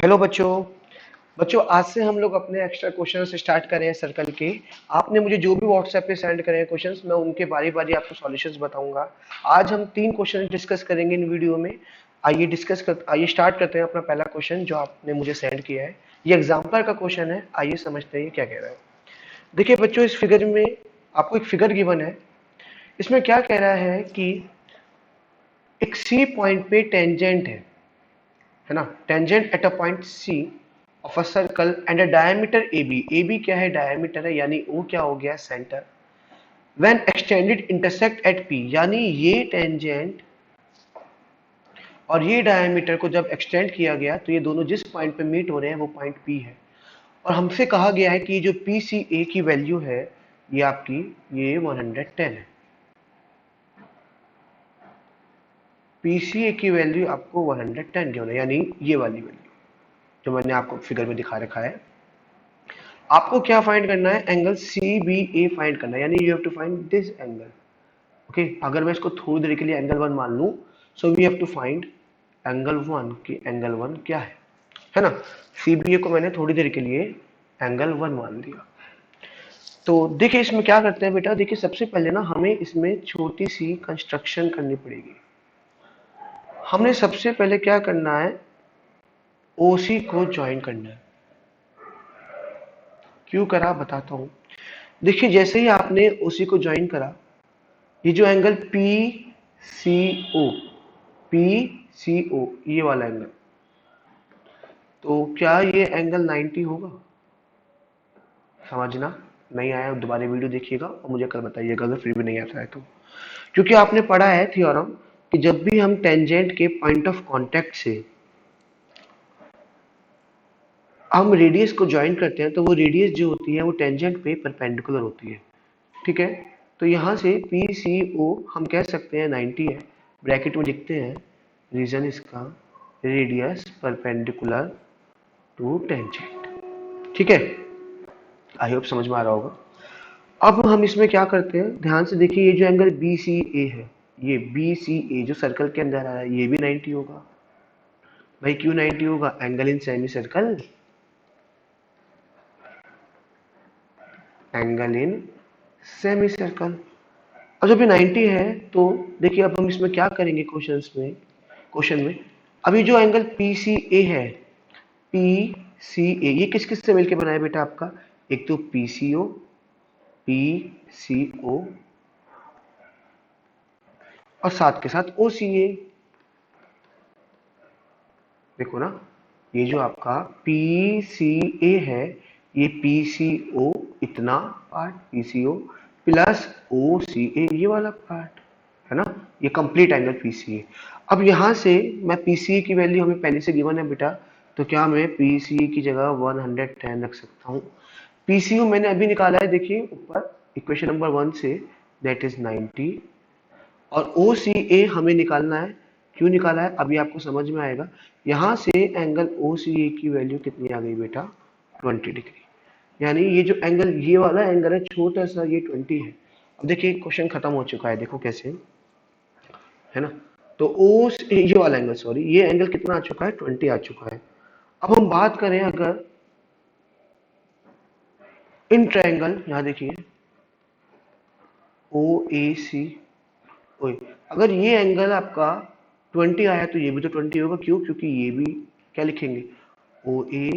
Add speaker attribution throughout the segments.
Speaker 1: Hello बच्चों। बच्चों आज से हम लोग अपने एक्स्ट्रा क्वेश्चन स्टार्ट कर रहे हैं सर्कल के। आपने मुझे जो भी व्हाट्सएप पे सेंड करे हैं क्वेश्चंस, मैं उनके बारी बारी आपको सॉल्यूशंस बताऊंगा। आज हम 3 क्वेश्चन डिस्कस करेंगे इन वीडियो में। आइए स्टार्ट करते हैं अपना पहला क्वेश्चन जो आपने मुझे सेंड किया है। ये एग्जाम्पल का क्वेश्चन है, आइए समझते हैं ये क्या कह रहा है। देखिए बच्चों, इस फिगर में आपको एक फिगर गिवन है। इसमें क्या कह रहा है कि एक सी पॉइंट पे टेंजेंट है ना, tangent at a point C of a circle and a diameter A B. A B क्या है? डायमीटर है, यानी ओ क्या हो गया? Centre. When extended intersect at P, यानी ये टेंजेंट और ये डायमीटर को जब एक्सटेंड किया गया तो ये दोनों जिस पॉइंट पे मीट हो रहे हैं वो पॉइंट पी है। और हमसे कहा गया है कि जो पी सी ए की वैल्यू है ये आपकी ये 110 है। पी सी ए की वैल्यू आपको 110 की होना है, यानी ये वाली वैल्यू जो मैंने आपको फिगर में दिखा रखा है। आपको क्या फाइंड करना है? Angle C B A find करना है, यानी you have to find this angle. Okay, अगर मैं इसको थोड़ी देर के लिए एंगल वन मान लूं, so we have to find angle one की एंगल वन क्या है ना। सी बी ए को मैंने थोड़ी देर के लिए एंगल वन मान लिया। तो देखिए इसमें क्या करते हैं बेटा, देखिए सबसे पहले ना हमें इसमें छोटी सी कंस्ट्रक्शन करनी पड़ेगी। हमने सबसे पहले क्या करना है? ओसी को ज्वाइन करना है। क्यों करा बताता हूं। देखिए जैसे ही आपने ओसी को ज्वाइन करा, ये जो एंगल पी सी ओ, पी सी ओ ये वाला एंगल, तो क्या ये एंगल 90 होगा? समझना। नहीं आया दोबारा वीडियो देखिएगा और मुझे कल बताइएगा अगर फिर भी नहीं आता है तो। क्योंकि आपने पढ़ा है थ्योरम कि जब भी हम टेंजेंट के पॉइंट ऑफ कांटेक्ट से हम रेडियस को ज्वाइन करते हैं तो वो रेडियस जो होती है वो टेंजेंट पे परपेंडिकुलर होती है। ठीक है, तो यहाँ से पी सी ओ हम कह सकते हैं 90 है। ब्रैकेट में लिखते हैं रीजन इसका रेडियस परपेंडिकुलर टू टेंजेंट। ठीक है, आई होप समझ में आ रहा होगा। अब हम इसमें क्या करते हैं, ध्यान से देखिए, ये जो एंगल बी सी ए है, ये बी सी ए जो सर्कल के अंदर आ रहा है ये भी 90 होगा। भाई क्यों 90 होगा? Angle in semi circle, angle in semi circle. और जब ये 90 है तो देखिए अब हम इसमें क्या करेंगे क्वेश्चन में अभी जो एंगल पी सी ए है, पी सी ए ये किस किस से मिलकर बना है बेटा आपका? एक तो पी सी ओ और साथ के साथ ओ सी ए। देखो ना, ये जो आपका पी सी ए है ये पी सी ओ इतना part, P C O plus O C A ये वाला पार्ट, है ना। ये complete angle P C A. अब यहाँ से मैं पी सी ए की वैल्यू हमें पहले से गिवन है बेटा, तो क्या मैं पी सी ए की जगह 110 रख सकता हूँ? पी सी ओ मैंने अभी निकाला है, देखिए ऊपर इक्वेशन नंबर 1 से, दैट इज 90। और ओ सी ए हमें निकालना है। क्यों निकाला है अभी आपको समझ में आएगा। यहां से एंगल ओ सी ए की वैल्यू कितनी आ गई बेटा? 20 डिग्री। यानी ये जो एंगल ये वाला एंगल है छोटा सा, ये 20 है। अब देखिए क्वेश्चन खत्म हो चुका है, देखो कैसे, है ना। तो ओ ये वाला एंगल, सॉरी, ये एंगल कितना आ चुका है? 20 आ चुका है। अब हम बात करें अगर इन ट्रायंगल, यहां देखिए ओ ए सी, ओए, अगर ये एंगल आपका 20 आया तो ये भी तो 20 होगा। क्यों? क्योंकि ये भी क्या लिखेंगे? ओ ए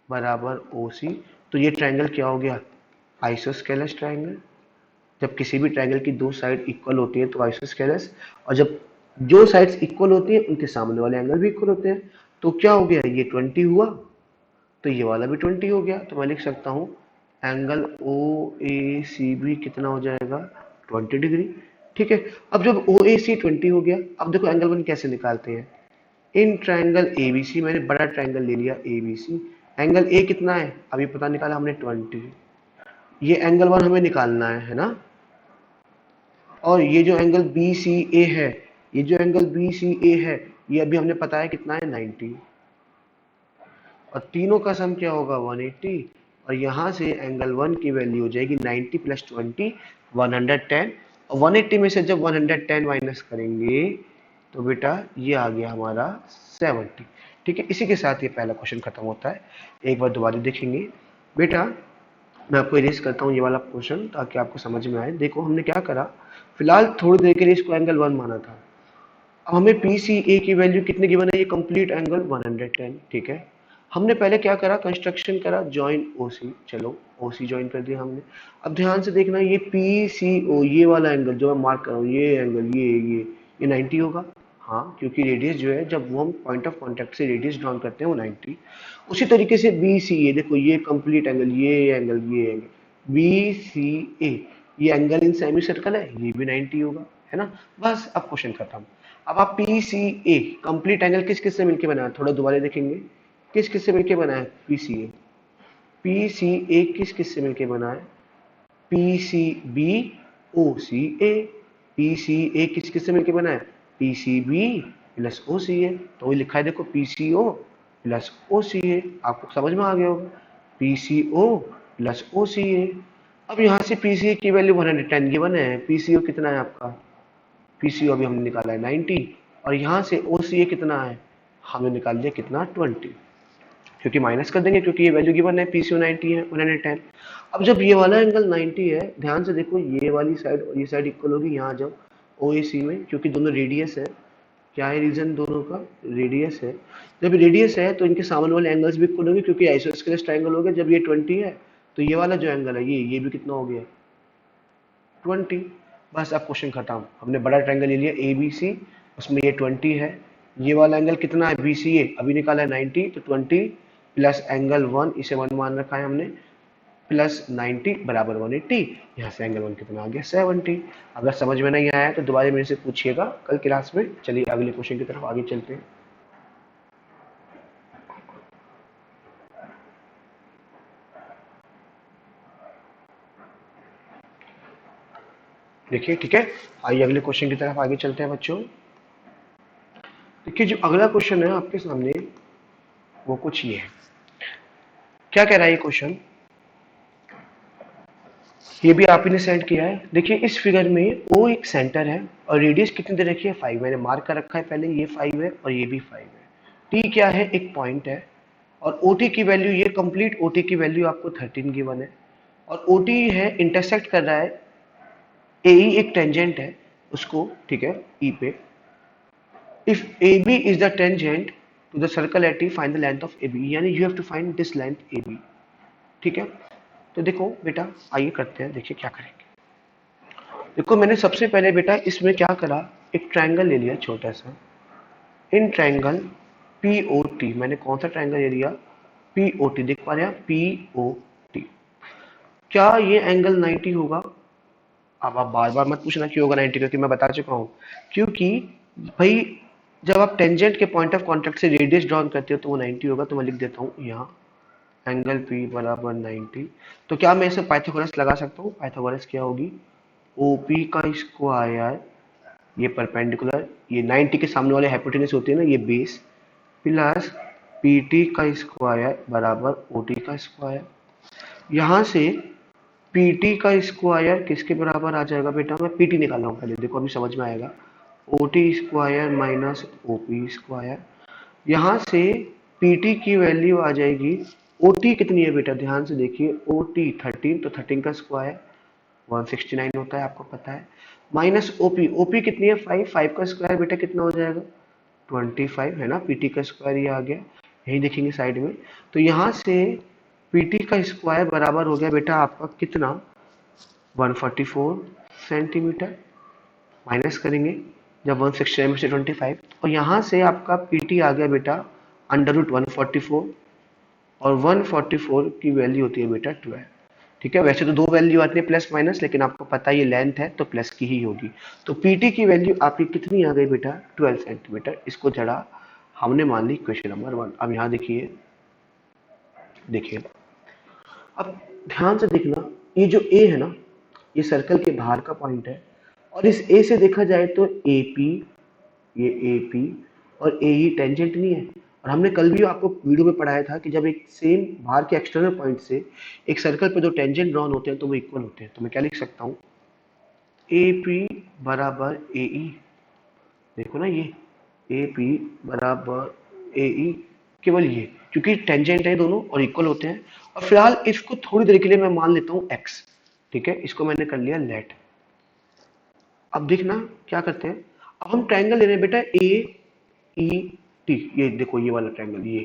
Speaker 1: बराबर ओ सी। तो ये ट्रायंगल क्या हो गया? Isosceles triangle. जब किसी भी ट्रायंगल की दो साइड इक्वल होती है तो आइसोस्केलस, और जब जो साइड्स इक्वल होती है उनके सामने वाले एंगल भी इक्वल होते हैं। तो क्या हो गया? ये 20 हुआ तो ये वाला भी 20 हो गया। तो मैं लिख सकता हूँ एंगल ओ ए सी भी कितना हो जाएगा? 20 डिग्री। ठीक है, अब जब ओ ए सी 20 हो गया, अब देखो एंगल वन कैसे निकालते हैं। In triangle A B C, मैंने बड़ा ट्रायंगल ले लिया A B C. Angle A कितना है अभी पता निकाला हमने? 20। ये एंगल वन हमें निकालना है ना। और ये जो एंगल बी सी ए है, ये जो एंगल बी सी ए है, ये अभी हमने पता है कितना है? 90। और तीनों का सम क्या होगा? 180। और यहाँ से एंगल वन की वैल्यू हो जाएगी 90 प्लस 20, 110। और 180 में से जब 110 माइनस करेंगे तो बेटा ये आ गया हमारा 70। ठीक है, इसी के साथ ये पहला क्वेश्चन खत्म होता है। एक बार दोबारा देखेंगे बेटा, मैं आपको इरेज करता हूँ ये वाला क्वेश्चन ताकि आपको समझ में आए। देखो हमने क्या करा, फिलहाल थोड़ी देर के लिए इसको एंगल 1 माना था। अब हमें पी सी ए की वैल्यू कितने गिवन है, ये कंप्लीट एंगल 110, ठीक है। हमने पहले क्या करा, कंस्ट्रक्शन करा, जॉइन ओ सी, चलो ओ सी ज्वाइन कर दिया हमने। अब ध्यान से देखना, ये पी सी ओ, ये वाला एंगल जो मैं मार्क कर रहा हूँ, ये एंगल ये 90 होगा। हाँ, क्योंकि रेडियस जो है, जब वो हम पॉइंट ऑफ कांटेक्ट से रेडियस ड्रॉन करते हैं वो 90। उसी तरीके से बी सी ए, देखो ये कंप्लीट एंगल, ये एंगल बी सी ए, ये एंगल इन सेमी सर्कल है, ये भी 90 होगा, है ना। बस अब क्वेश्चन खत्म। अब आप पी सी ए कंप्लीट एंगल किस किस से मिलकर बना है, थोड़ा दोबारा देखेंगे, किस किस से मिलकर बना है P C A. P C A किस किस से मिलकर बना है, P C B O C A. P C A किस किस से मिलकर बना है, P C B plus O C A. तो वही लिखा है देखो, P C O plus O C ए, आपको समझ में आ गया होगा, P C O plus O C A. अब यहाँ से पी सी ए की वैल्यू 110 गिवन है, पी सी ओ कितना है आपका, पी सी ओ अभी हमने निकाला है 90, और यहाँ से ओ सी ए कितना है, हमने निकाल दिया कितना 20, क्योंकि माइनस कर देंगे क्योंकि ये वैल्यू गिवन है, पीसीओ 90 है 110। अब जब ये वाला एंगल 90 है, ध्यान से देखो, ये वाली साइड और ये साइड इक्वल होगी, यहाँ जाओ ओ ए सी में, क्योंकि दोनों रेडियस है। क्या है रीजन दोनों का, रेडियस है। जब रेडियस है तो इनके सामने वाले एंगल्स भी इक्वल होंगे, क्योंकि आइसोस्केलेस ट्रायंगल हो गया। जब ये 20 है तो ये वाला जो एंगल है, ये भी कितना हो गया 20। बस अब क्वेश्चन खत्म, हमने बड़ा ट्रायंगल ले लिया ए बी सी, उसमें ये 20 है, ये वाला एंगल कितना है बी सी ए, अभी निकाला है 90, तो 20 प्लस एंगल 1, इसे 1 मान रखा है हमने, प्लस 90 बराबर 180। यहाँ से एंगल 1 कितना आ गया 70। अगर समझ में नहीं आया तो दोबारा मेरे से पूछिएगा कल क्लास में। चलिए अगले क्वेश्चन की तरफ आगे चलते हैं। देखिए ठीक है, आइए अगले क्वेश्चन की तरफ आगे चलते हैं बच्चों। देखिए जो अगला क्वेश्चन है आपके सामने, वो कुछ ये है। क्या कह रहा है ये क्वेश्चन, ये भी आप ही ने सेंड किया है। देखिए इस फिगर में ओ एक सेंटर है और रेडियस कितनी दे रखी है 5, मैंने मार्क कर रखा है पहले, ये 5 है और ये भी 5 है। टी क्या है, एक पॉइंट है, और ओ टी की वैल्यू, ये कंप्लीट ओ टी की वैल्यू आपको 13 गिवन है, और ओ टी है इंटरसेक्ट कर रहा है ए ई, एक टेंजेंट है उसको, ठीक है, ई पे। If A B is the tangent to the circle at E, find the length of A B, यानी you have to find this length A B, ठीक है। तो देखो बेटा, आइए करते हैं, देखिए क्या करेंगे। देखो मैंने सबसे पहले बेटा इसमें क्या करा, एक ट्रायंगल ले लिया छोटा सा, in triangle P O T, मैंने कौन सा ट्रायंगल ले लिया, पी ओ टी, देख पा रहे हैं पी ओ टी। क्या ये एंगल 90 होगा, अब आप बार बार मत पूछना क्यों होगा 90, क्योंकि मैं बता चुका हूँ। क्योंकि भाई जब आप टेंजेंट के पॉइंट ऑफ कॉन्टेक्ट से रेडियस ड्रॉन करते हो तो वो 90 होगा, तो मैं लिख देता हूँ यहाँ एंगल पी बराबर 90। तो क्या मैं इसे पाइथागोरस लगा सकता हूँ, पाइथागोरस क्या होगी, ओ पी का स्क्वायर, ये परपेंडिकुलर, ये 90 के सामने वाले हाइपोटेनस होती है ना, ये बेस, प्लस पी टी का स्क्वायर बराबर ओ टी का स्क्वायर। यहाँ से पी टी का स्क्वायर किसके बराबर आ जाएगा बेटा, मैं पी टी निकाल रहा हूँ पहले, देखो अभी समझ में आएगा, O T square minus O P square. यहाँ से पी टी की वैल्यू आ जाएगी, ओ टी कितनी है बेटा, ध्यान से देखिए, ओ टी 13, तो 13 का स्क्वायर 169 होता है, आपको पता है, माइनस ओपी, ओपी कितनी है 5, 5 का स्क्वायर बेटा कितना हो जाएगा 25, है ना, पीटी का स्क्वायर ये आ गया, यही देखेंगे साइड में। तो यहाँ से पीटी का स्क्वायर बराबर हो गया बेटा आपका कितना 144 सेंटीमीटर, माइनस करेंगे जब 169 में से 25, और यहाँ से आपका पीटी आ गया बेटा अंडर रूट 144, और 144 की वैल्यू होती है बेटा 12, ठीक है। वैसे तो दो वैल्यू आती है प्लस माइनस, लेकिन आपको पता है ये लेंथ है तो प्लस की ही होगी। तो पीटी की वैल्यू आपकी कितनी आ गई बेटा 12 सेंटीमीटर, इसको जड़ा हमने मान ली क्वेश्चन नंबर 1। अब यहाँ देखिए, देखिए अब ध्यान से देखना, ये जो ए है ना, ये सर्कल के बाहर का पॉइंट है, और इस ए से देखा जाए तो ए पी, ये ए पी और ए ई टेंजेंट नहीं है। और हमने कल भी आपको वीडियो में पढ़ाया था कि जब एक सेम बाहर के एक्सटर्नल पॉइंट से एक सर्कल पे दो टेंजेंट ड्रॉन होते हैं तो वो इक्वल होते हैं। तो मैं क्या लिख सकता हूँ, ए पी बराबर ए ई, देखो ना ये ए पी बराबर ए ई, केवल ये, क्योंकि टेंजेंट है दोनों और इक्वल होते हैं। और फिलहाल इसको थोड़ी देर के लिए मैं मान लेता हूँ एक्स, ठीक है, इसको मैंने कर लिया लेट। अब देखना क्या करते हैं, अब हम ट्रायंगल ले रहे हैं बेटा ए ई टी, ये देखो ये वाला ट्रायंगल, ये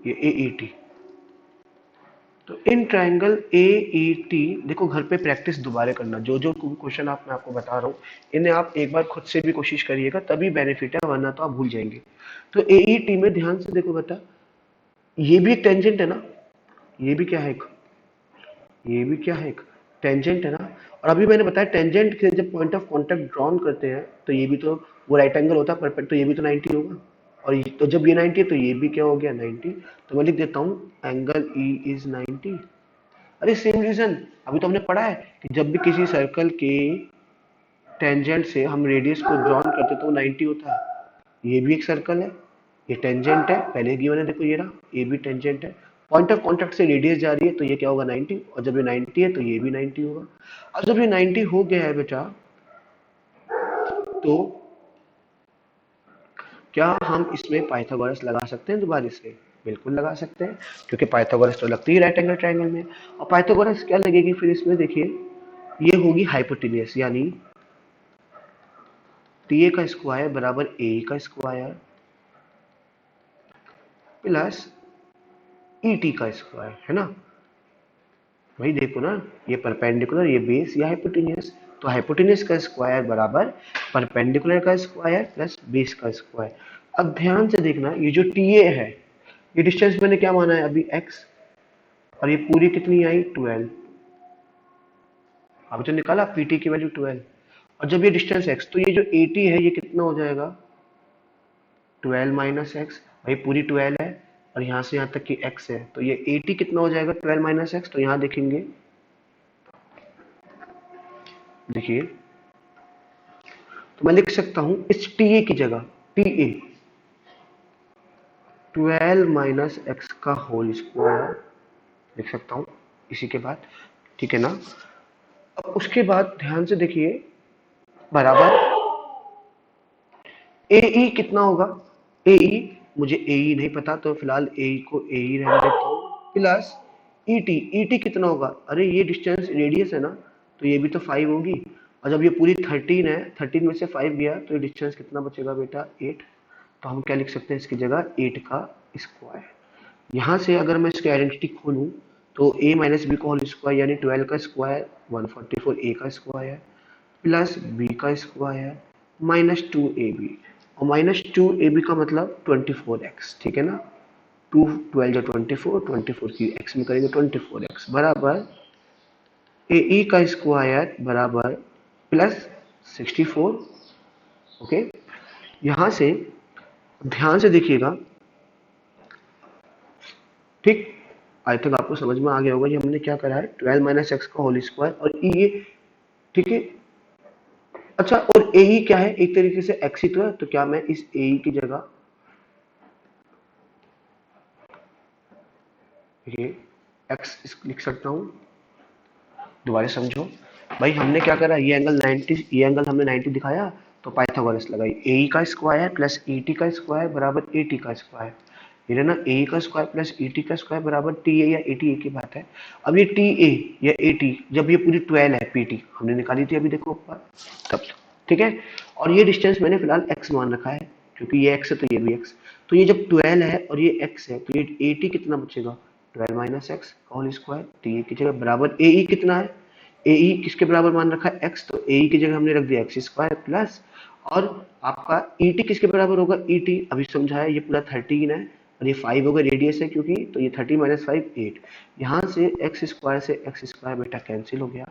Speaker 1: ए ई टी। तो in triangle A E T, देखो घर पे प्रैक्टिस दोबारा करना, जो जो क्वेश्चन आप मैं आपको बता रहा हूँ इन्हें आप एक बार खुद से भी कोशिश करिएगा, तभी बेनिफिट है, वरना तो आप भूल जाएंगे। तो ए ई टी में ध्यान से देखो बेटा, ये भी एक टेंजेंट है ना, ये भी क्या है एक, ये भी क्या है एक टेंजेंट है ना। और अभी मैंने बताया टेंजेंट के जब पॉइंट ऑफ कांटेक्ट ड्रॉन करते हैं तो ये भी तो वो राइट एंगल होता है परपेंड, तो ये भी तो 90 होगा। और तो जब ये 90 है तो ये भी क्या हो गया 90। तो मैं लिख देता हूँ एंगल ई इज 90। अरे सेम रीजन, अभी तो हमने पढ़ा है कि जब भी किसी सर्कल के टेंजेंट से हम रेडियस को ड्रॉन करते तो वो 90 होता है। ये भी एक सर्कल है, ये टेंजेंट है, पहले गिवन है देखो ये रहा, ये भी टेंजेंट है, पॉइंट ऑफ कांटेक्ट से रेडियस जा रही है तो ये क्या होगा 90, और जब ये 90 है तो ये भी 90 होगा। अब जब ये 90 हो गया है बेटा, तो क्या हम इसमें पाइथागोरस लगा सकते हैं दोबारा से? बिल्कुल लगा सकते हैं, क्योंकि पाइथागोरस तो लगती है राइट एंगल ट्रायंगल में। और पाइथागोरस क्या लगेगी फिर इसमें, देखिए ये होगी हाइपोटेन्यूस, यानी टी ए का स्क्वायर बराबर ए का स्क्वायर प्लस ई टी का स्क्वायर, है ना। वही देखो ना, ये परपेंडिकुलर, ये बेस, ये हाइपोटेन्यूस। तो हाइपोटेन्यूस का स्क्वायर बराबर परपेंडिकुलर का स्क्वायर प्लस बेस का स्क्वायर। अब ध्यान से देखना, ये जो टी ए है, ये डिस्टेंस मैंने क्या माना है अभी एक्स, और ये पूरी कितनी आई 12। अभी तो निकाला पीटी की वैल्यू 12। और जब ये डिस्टेंस एक्स, तो ये जो 80 है ये कितना हो जाएगा 12 माइनस एक्स, भाई पूरी 12 है और यहाँ से यहाँ तक की x है, तो ये 80 कितना हो जाएगा 12 माइनस एक्स। तो यहाँ देखेंगे, देखिए तो मैं लिख सकता हूँ इस टी ए की जगह टी ए 12 माइनस एक्स का होल स्क्वायर लिख सकता हूँ इसी के बाद, ठीक है ना। अब उसके बाद ध्यान से देखिए, बराबर ए ई कितना होगा, ए ई, मुझे ए ई नहीं पता तो फिलहाल ए ई को ए ई रहने देता हूँ, plus E T, E T कितना होगा, अरे ये डिस्टेंस रेडियस है ना, तो ये भी तो 5 होगी। और जब ये पूरी 13 है, 13 में से 5 गया तो ये डिस्टेंस कितना बचेगा बेटा 8। तो हम क्या लिख सकते हैं इसकी जगह 8 का स्क्वायर। यहाँ से अगर मैं इसकी आइडेंटिटी खोलूँ तो a माइनस बी का होल स्क्वायर यानी 12 का स्क्वायर 144 a का स्क्वायर प्लस बी का स्क्वायर माइनस 2ab, और माइनस 2ab का मतलब 24x, ठीक है ना। 2 12 जो 24, 24 की x में करेंगे 24x बराबर ए ई का स्क्वायर बराबर प्लस 64। ओके, यहाँ से ध्यान से देखिएगा, ठीक, आई थिंक आपको समझ में आ गया होगा ये हमने क्या करा है, 12 माइनस एक्स का होल स्क्वायर और ये, ठीक है। अच्छा, और ए ई क्या है, एक तरीके से एक्स ही तो है, तो क्या मैं इस ए ई की जगह ये एक्स लिख सकता हूँ। दोबारा समझो भाई, हमने क्या करा, ये एंगल 90, ये एंगल हमने 90 दिखाया, तो पाइथागोरस लगाई, ए ई का स्क्वायर प्लस ई टी का स्क्वायर बराबर ए टी का स्क्वायर, ये ना ए का स्क्वायर प्लस ई टी का स्क्वायर बराबर टी ए या ए टी ए की बात है। अब ये टी ए या ए टी, जब ये पूरी 12 है, पी टी हमने निकाली थी अभी देखो ऊपर, तब ठीक है। और ये डिस्टेंस मैंने फिलहाल एक्स मान रखा है, क्योंकि ये एक्स है तो ये भी एक्स। तो ये जब 12 है और ये एक्स है तो ये ए टी कितना बचेगा 12 minus X whole square, T A की जगह बराबर ए ई कितना है, ए ई किसके बराबर मान रखा है एक्स, तो ए ई की जगह हमने रख दिया एक्स स्क्वायर प्लस, और आपका ई टी किसके बराबर होगा, ई टी अभी समझाया ये पूरा 13 है और ये 5 होगा रेडियस है क्योंकि, तो ये 30 माइनस 5 8। यहाँ से एक्स स्क्वायर से एक्स स्क्वायर बेटा कैंसिल हो गया,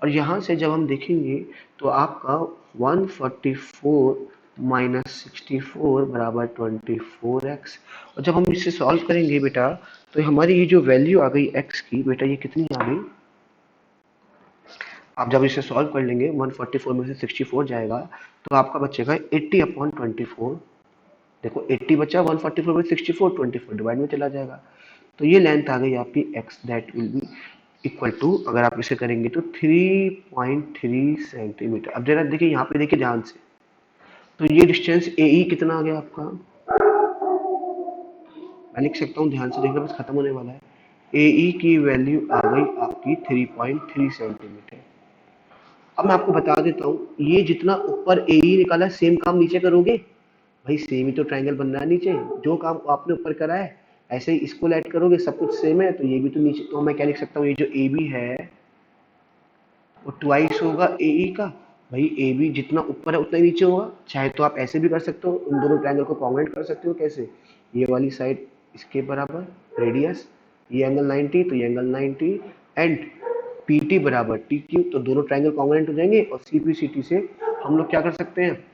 Speaker 1: और यहाँ से जब हम देखेंगे तो आपका 144 माइनस 64 बराबर 24x। और जब हम इसे सॉल्व करेंगे बेटा, तो हमारी ये जो वैल्यू आ गई x की बेटा, ये कितनी आ गई, आप जब इसे सॉल्व कर लेंगे 144 में से 64 जाएगा तो आपका बचेगा 80/24। देखो 80 बचा, 144 में 64, 24 डिवाइड में चला जाएगा, तो ये लेंथ आ गई आपकी x, that will be equal to, अगर आप इसे करेंगे तो 3.3 सेंटीमीटर। अब जरा देखिए यहाँ पे, देखिए ध्यान से, तो ये डिस्टेंस ए ई कितना आ गया आपका मैं लिख सकता हूँ, ध्यान से देखना, बस खत्म होने वाला है। ए ई की वैल्यू आ गई आपकी 3.3 सेंटीमीटर। अब मैं आपको बता देता हूँ, ये जितना ऊपर ए ई निकाला सेम काम नीचे करोगे, भाई सेम ही तो ट्रायंगल बन रहा है नीचे, जो काम आपने ऊपर करा है ऐसे ही इसको ऐड करोगे, सब कुछ सेम है, तो ये भी तो नीचे, तो मैं क्या लिख सकता हूँ, ये जो ए बी है वो ट्वाइस होगा ए ई का। भाई ए बी जितना ऊपर है उतना ही नीचे होगा। चाहे तो आप ऐसे भी कर सकते हो, इन दोनों ट्रायंगल को कॉन्ग्रुएंट कर सकते हो। कैसे? ये वाली साइड इसके बराबर रेडियस, ये एंगल 90 तो ये एंगल 90, एंड पी टी बराबर टी क्यू, तो दोनों ट्रायंगल कॉन्ग्रुएंट हो जाएंगे। और सी पी सी टी से हम लोग क्या कर सकते हैं,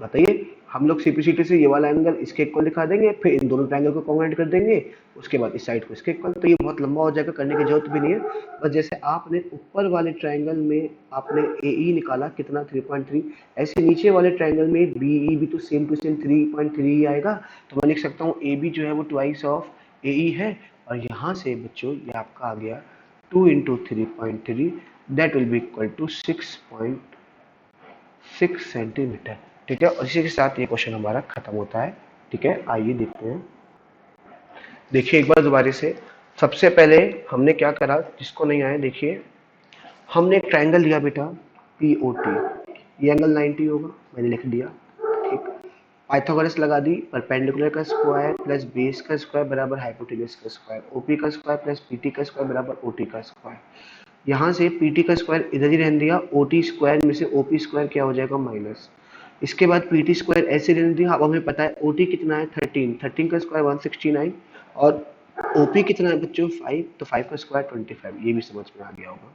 Speaker 1: बताइए? हम लोग सीपीसीटी से ये वाला एंगल इसके इक्वल दिखा देंगे, फिर इन दोनों ट्रायंगल को कॉन्ग्रुएंट कर देंगे, उसके बाद इस साइड को इसके इक्वल। तो ये बहुत लंबा हो जाएगा, करने की जरूरत भी नहीं है। बस जैसे आपने ऊपर वाले ट्रायंगल में आपने ए ई निकाला कितना 3.3, ऐसे नीचे वाले ट्रायंगल में बी ई भी तो सेम टू सेम 3.3 ही आएगा। तो मैं लिख सकता हूँ ए बी जो है वो ट्वाइस ऑफ ए ई है, और यहाँ से बच्चों ये आपका आ गया 2 into 3.3, that will be equal to 6 centimetre. ठीक है, और इसी के साथ ये क्वेश्चन हमारा खत्म होता है। ठीक है, आइए देखते हैं। देखिए एक बार दोबारा से, सबसे पहले हमने क्या करा, जिसको नहीं आया देखिए, हमने एक ट्रायंगल लिया बेटा पी ओ टी, ये एंगल 90 होगा, मैंने लिख दिया। ठीक, पाइथागोरस लगा दी, परपेंडिकुलर का स्क्वायर प्लस बेस का स्क्वायर बराबर हाइपोटेन्यूज का स्क्वायर, ओपी का स्क्वायर प्लस पीटी का स्क्वायर बराबर ओटी का स्क्वायर। यहाँ से पीटी का स्क्वायर इधर ही रहने दिया, ओटी स्क्वायर में से ओपी स्क्वायर क्या हो जाएगा, माइनस। इसके बाद पीटी स्क्वायर ऐसे रहने दिया। अब हमें पता है ओटी कितना है 13, 13 का स्क्वायर 169, और ओपी कितना है बच्चों 5, तो 5 का स्क्वायर 25, ये भी समझ में आ गया होगा।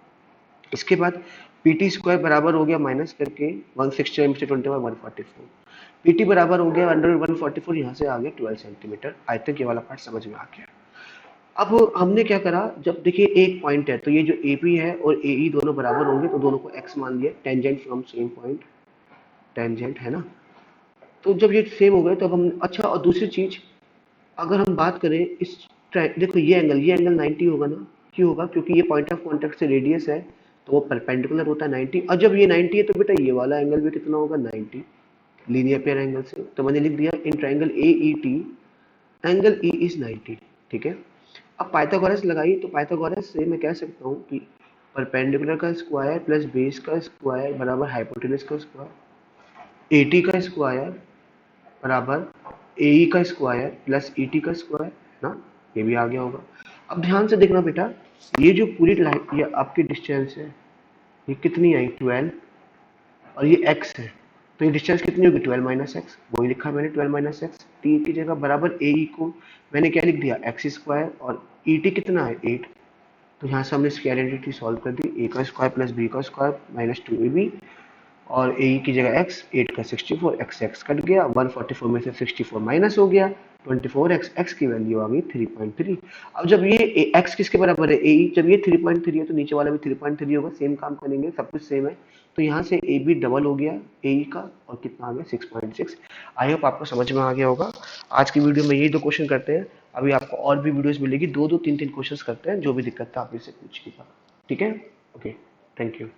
Speaker 1: इसके बाद पीटी स्क्वायर बराबर हो गया माइनस करके 169 में से 25 144, पीटी बराबर हो गया अंडर 144, यहाँ से आ गया 12 सेंटीमीटर। आई थिंक ये वाला पार्ट समझ में आ गया। अब हमने क्या करा, जब देखिए एक पॉइंट है तो ये जो ए पी है और ए ई दोनों बराबर होंगे, तो दोनों को एक्स मान लिया, tangent from same point, tangent है ना। तो जब ये सेम हो गए तो अब हम, अच्छा और दूसरी चीज, अगर हम बात करें इस देखो ये एंगल 90 होगा ना, क्यों होगा, क्योंकि ये पॉइंट ऑफ कांटेक्ट से रेडियस है, तो वो परपेंडिकुलर होता है 90। और जब ये 90 है तो बेटा ये वाला एंगल भी कितना होगा 90, लीनियर पेयर एंगल से। तो मैंने लिख दिया in triangle A E T angle E is 90। ठीक है, अब पाइथागोरस लगाई, तो पाइथागोरस से मैं कह सकता हूँ कि परपेंडिकुलर का स्क्वायर प्लस बेस का स्क्वायर बराबर हाइपोटेन्यूज का स्क्वायर, एटी का स्क्वायर बराबर ए का स्क्वायर प्लस ई टी का स्क्वायर ना, ये भी आ गया होगा। अब ध्यान से देखना बेटा, ये जो पूरी लाइन ये आपकी डिस्टेंस है, ये कितनी आई 12, और ये x है, तो ये डिस्टेंस कितनी होगी 12 माइनस एक्स, वही लिखा मैंने 12 माइनस एक्स। टी की जगह बराबर ए को मैंने क्या लिख दिया एक्स स्क्वायर, और ई टी कितना है 8, तो यहाँ से हमने इसकी आइडेंटिटी सॉल्व कर दी, ए का स्क्वायर प्लस बी का स्क्वायर माइनस 2ab, और ए की जगह x, 8 का 64, x x कट गया, 144 में से 64 माइनस हो गया, 24x, x की वैल्यू आ गई 3.3। अब जब ये x किसके बराबर है ए, जब ये 3.3 है तो नीचे वाला भी 3.3 होगा, सेम काम करेंगे, सब कुछ सेम है, तो यहाँ से ए बी डबल हो गया ए का, और कितना आ गया 6.6। आई होप आपको समझ में आ गया होगा। आज की वीडियो में यही दो क्वेश्चन करते हैं, अभी आपको और भी वीडियोस मिलेगी, दो दो तीन तीन क्वेश्चन करते हैं, जो भी दिक्कत था आप इससे पूछिएगा। ठीक है, ओके, थैंक यू।